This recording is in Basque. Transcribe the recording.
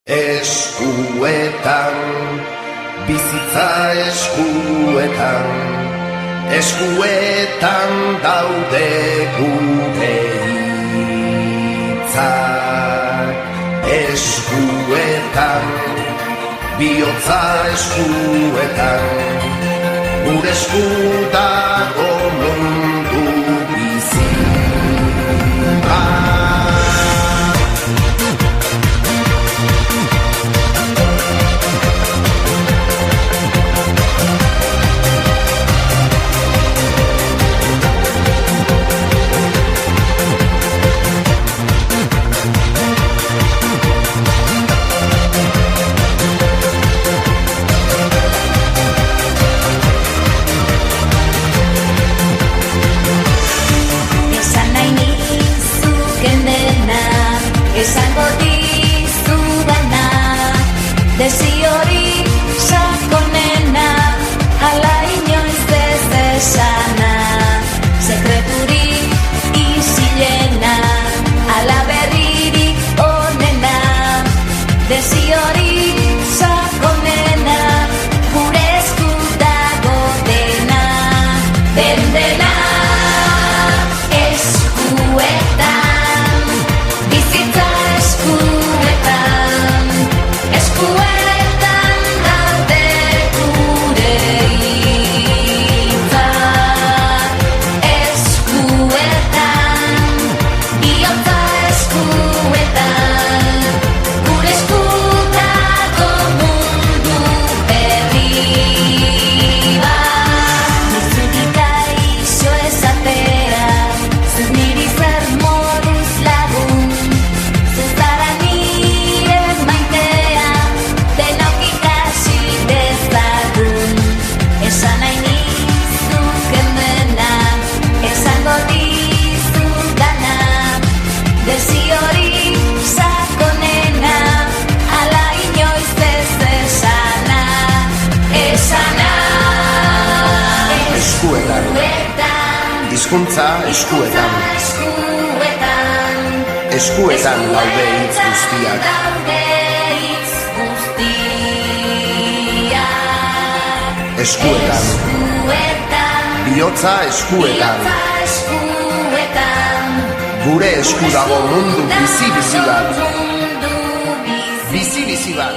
Eskuetan, bizitza eskuetan, eskuetan daude gure hitzak. Eskuetan, bihotza eskuetan, gure esku dago mundu bizi bat. Esango dizudana, desiorik sakonena, hala inoiz ez esana, sekreturik isilena, hala berririk onena, desiorik sakonena, gure esku dago dena, dena eskuetan. Eskuetan daude gure hitzak. Eskuetan, bihotza eskuetan, gure esku dago mundu berri bat. Nizutik aixo esatea, zuk niri zer moduz lagun, zuzara nire maitea, denok ikasi dezagun. Esan nahi nizuken dena, esango dizudana, desiorik sakonena, hala inoiz ez esana, esana. Eskuetan, hizkuntza eskuetan, eskuetan daude hitz guztiak. Eskuetan, bihotza eskuetan, gure esku dago mundu bizi-bizi bat. Bizi-bizi bat.